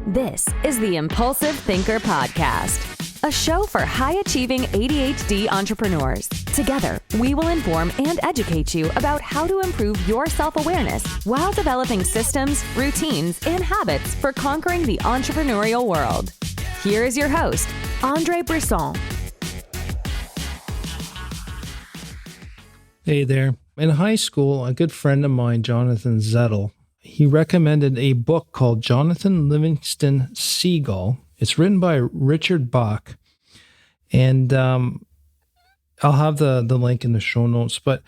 This is the Impulsive Thinker Podcast, a show for high-achieving ADHD entrepreneurs. Together, we will inform and educate you about how to improve your self-awareness while developing systems, routines, and habits for conquering the entrepreneurial world. Here is your host, Andre Brisson. Hey there. In high school, a good friend of mine, Jonathan Zettel, he recommended a book called Jonathan Livingston Seagull. It's written by Richard Bach. And I'll have the link in the show notes. But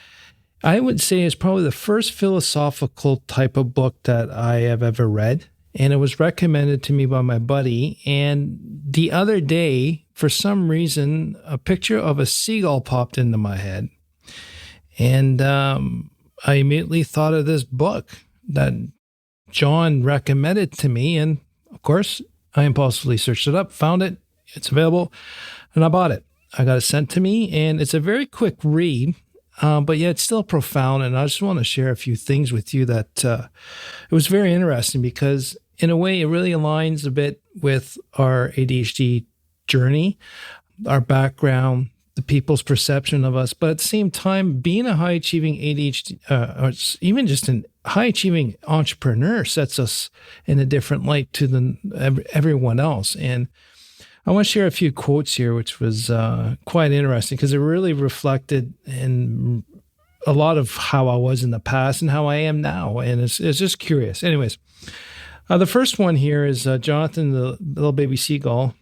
I would say it's probably the first philosophical type of book that I have ever read. And it was recommended to me by my buddy. And the other day, for some reason, a picture of a seagull popped into my head. And I immediately thought of this book that John recommended to me. And of course, I impulsively searched it up, found it, it's available, and I bought it. I got it sent to me, and it's a very quick read, but yet it's still profound. And I just want to share a few things with you that it was very interesting because in a way, it really aligns a bit with our ADHD journey, our background, the people's perception of us, but at the same time, being a high-achieving ADHD, or even just an high-achieving entrepreneur sets us in a different light to everyone else. And I want to share a few quotes here, which was quite interesting because it really reflected in a lot of how I was in the past and how I am now. And it's just curious. Anyways, the first one here is Jonathan, the little baby seagull.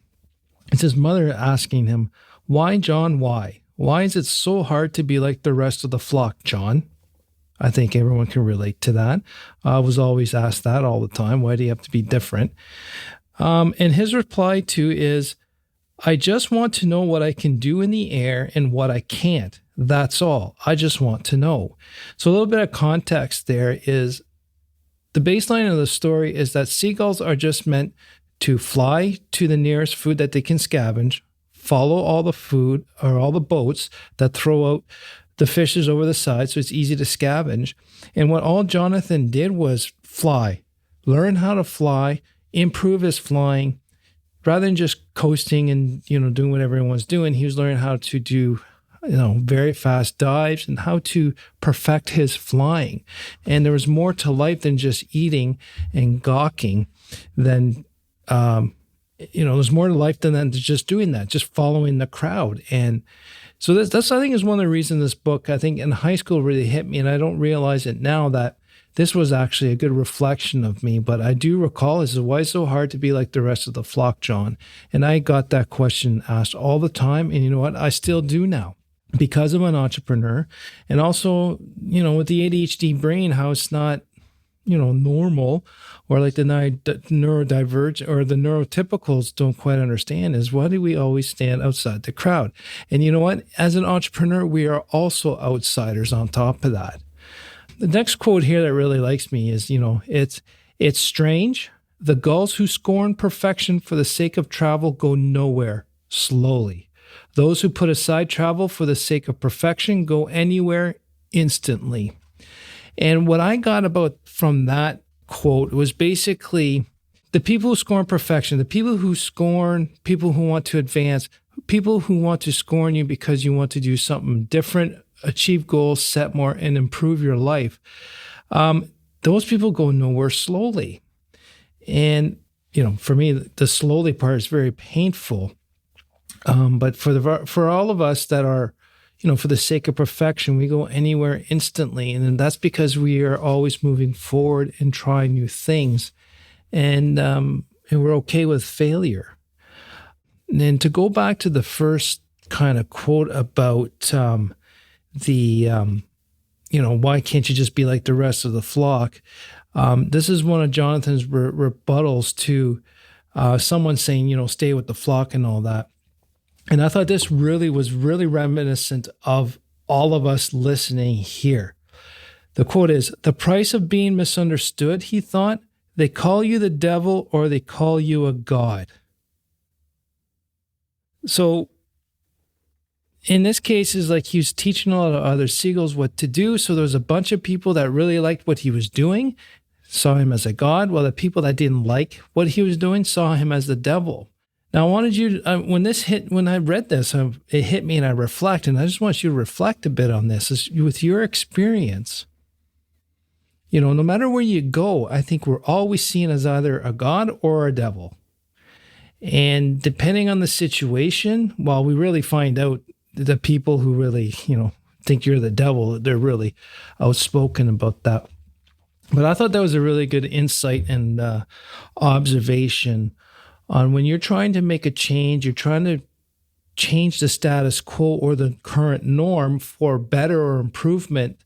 It's his mother asking him, "Why, John, why? Why is it so hard to be like the rest of the flock, John?" I think everyone can relate to that. I was always asked that all the time. Why do you have to be different? And his reply to is, "I just want to know what I can do in the air and what I can't. That's all. I just want to know." So a little bit of context there is the baseline of the story is that seagulls are just meant to fly to the nearest food that they can scavenge, follow all the food or all the boats that throw out the fishes over the side so it's easy to scavenge. And what all Jonathan did was fly, learn how to fly, improve his flying. Rather than just coasting and, doing what everyone's doing, he was learning how to do, very fast dives and how to perfect his flying. And there was more to life than just eating and gawking than there's more to life than just doing that, just following the crowd. And so that's I think, is one of the reasons this book, I think, in high school really hit me. And I don't realize it now that this was actually a good reflection of me. But I do recall, I said, "Why is it so hard to be like the rest of the flock, John?" And I got that question asked all the time. And you know what? I still do now because I'm an entrepreneur. And also, with the ADHD brain, how it's not normal, or like the neurodivergent or the neurotypicals don't quite understand is, why do we always stand outside the crowd? And you know what? As an entrepreneur, we are also outsiders on top of that. The next quote here that really likes me is, it's strange. The gulls who scorn perfection for the sake of travel go nowhere slowly. Those who put aside travel for the sake of perfection go anywhere instantly. And what I got from that quote was basically the people who scorn perfection, the people who scorn people who want to advance, people who want to scorn you because you want to do something different, achieve goals, set more, and improve your life. Those people go nowhere slowly. And, for me, the slowly part is very painful. But for all of us that are, for the sake of perfection, we go anywhere instantly. And that's because we are always moving forward and trying new things. And we're okay with failure. And then to go back to the first kind of quote about why can't you just be like the rest of the flock? This is one of Jonathan's rebuttals to someone saying, stay with the flock and all that. And I thought this was really reminiscent of all of us listening here. The quote is, "The price of being misunderstood," he thought, "they call you the devil or they call you a god." So in this case, is like he was teaching a lot of other seagulls what to do. So there was a bunch of people that really liked what he was doing. saw him as a god, while the people that didn't like what he was doing saw him as the devil. Now, I wanted you to, when I read this, it hit me and I reflect, and I just want you to reflect a bit on this with your experience. No matter where you go, I think we're always seen as either a god or a devil. And depending on the situation, while we really find out the people who really, think you're the devil, they're really outspoken about that. But I thought that was a really good insight and observation on when you're trying to make a change, you're trying to change the status quo or the current norm for better or improvement.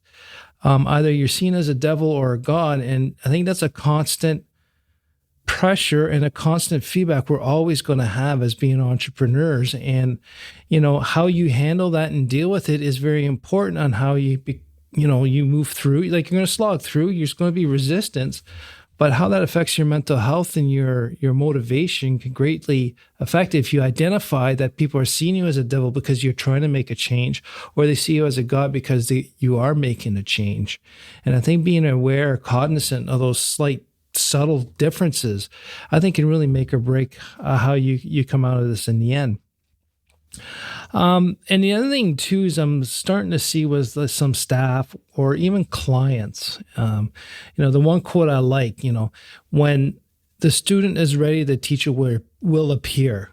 Either you're seen as a devil or a god. And I think that's a constant pressure and a constant feedback we're always going to have as being entrepreneurs. And, how you handle that and deal with it is very important on how you move through. Like, you're going to slog through, there's going to be resistance, but how that affects your mental health and your motivation can greatly affect it if you identify that people are seeing you as a devil because you're trying to make a change, or they see you as a god because you are making a change. And I think being aware, cognizant of those slight, subtle differences, I think can really make or break how you come out of this in the end. And the other thing too is I'm starting to see was some staff or even clients. The one quote I like, when the student is ready, the teacher will appear.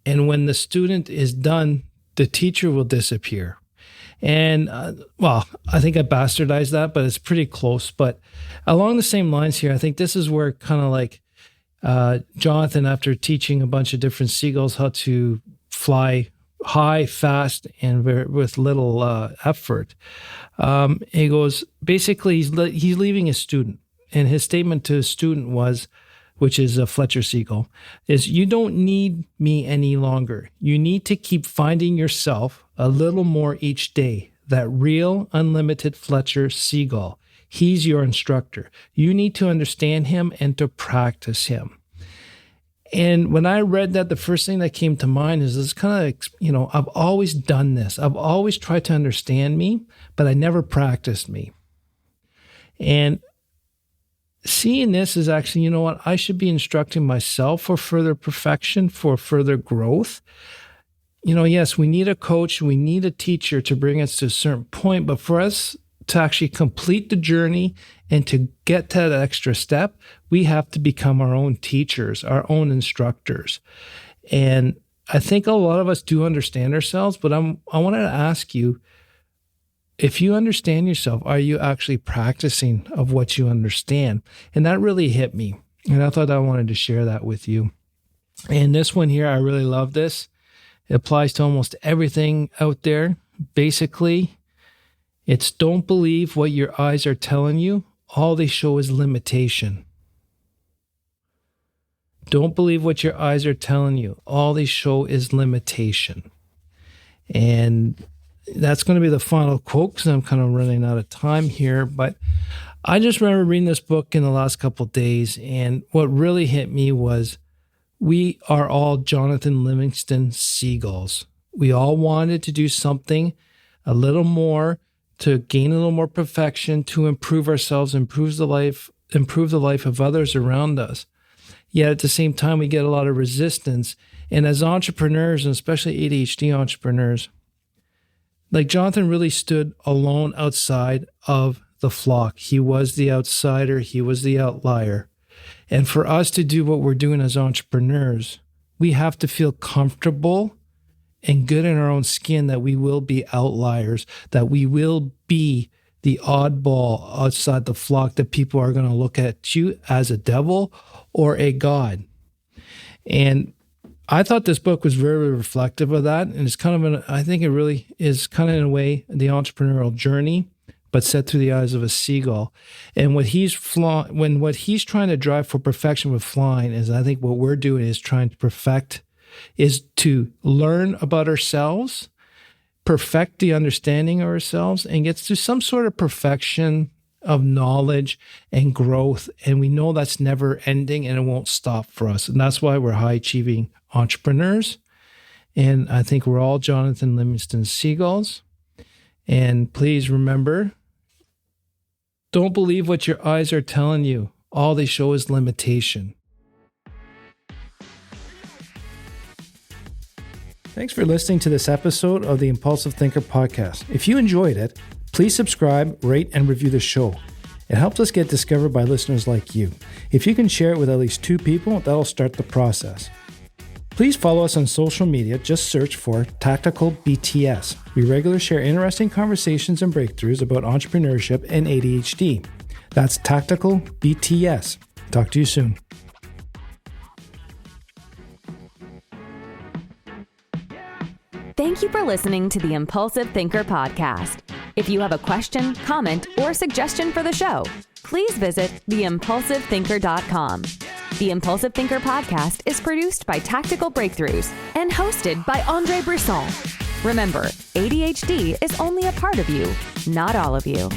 And when the student is done, the teacher will disappear. And, I think I bastardized that, but it's pretty close. But along the same lines here, I think this is where kind of like Jonathan, after teaching a bunch of different seagulls how to fly high, fast, and with little effort, he goes, basically, he's leaving his student. And his statement to his student was, which is a Fletcher seagull, is, "You don't need me any longer. You need to keep finding yourself a little more each day. That real, unlimited Fletcher seagull. He's your instructor. You need to understand him and to practice him." And when I read that, the first thing that came to mind is this kind of, I've always done this. I've always tried to understand me, but I never practiced me. And seeing this is actually, I should be instructing myself for further perfection, for further growth. Yes, we need a coach, we need a teacher to bring us to a certain point, but for us to actually complete the journey and to get to that extra step, we have to become our own teachers, our own instructors. And I think a lot of us do understand ourselves, but I wanted to ask you, if you understand yourself, are you actually practicing of what you understand? And that really hit me. And I thought I wanted to share that with you. And this one here, I really love this. It applies to almost everything out there. Basically, it's don't believe what your eyes are telling you. All they show is limitation. Don't believe what your eyes are telling you. All they show is limitation. And that's going to be the final quote because I'm kind of running out of time here. But I just remember reading this book in the last couple of days. And what really hit me was we are all Jonathan Livingston seagulls. We all wanted to do something a little more to gain a little more perfection, to improve ourselves, improve the life of others around us. Yet at the same time, we get a lot of resistance. And as entrepreneurs, and especially ADHD entrepreneurs, like Jonathan really stood alone outside of the flock. He was the outsider. He was the outlier. And for us to do what we're doing as entrepreneurs, we have to feel comfortable and good in our own skin that we will be outliers, that we will be the oddball outside the flock, that people are going to look at you as a devil or a god. And I thought this book was very reflective of that. And it's kind of, I think it really is kind of in a way the entrepreneurial journey, but set through the eyes of a seagull. And what he's trying to drive for perfection with flying is, I think what we're doing is trying to perfect, is to learn about ourselves, perfect the understanding of ourselves, and get to some sort of perfection of knowledge and growth. And we know that's never ending and it won't stop for us. And that's why we're high achieving entrepreneurs. And I think we're all Jonathan Livingston seagulls. And please remember, Don't believe what your eyes are telling you. All they show is limitation. Thanks for listening to this episode of the Impulsive Thinker podcast. If you enjoyed it, please subscribe, rate, and review the show. It helps us get discovered by listeners like you. If you can share it with at least 2 people, that'll start the process. Please follow us on social media. Just search for Tactical BTS. We regularly share interesting conversations and breakthroughs about entrepreneurship and ADHD. That's Tactical BTS. Talk to you soon. Thank you for listening to the Impulsive Thinker podcast. If you have a question, comment, or suggestion for the show, please visit theimpulsivethinker.com. The Impulsive Thinker podcast is produced by Tactical Breakthroughs and hosted by Andre Brisson. Remember, ADHD is only a part of you, not all of you.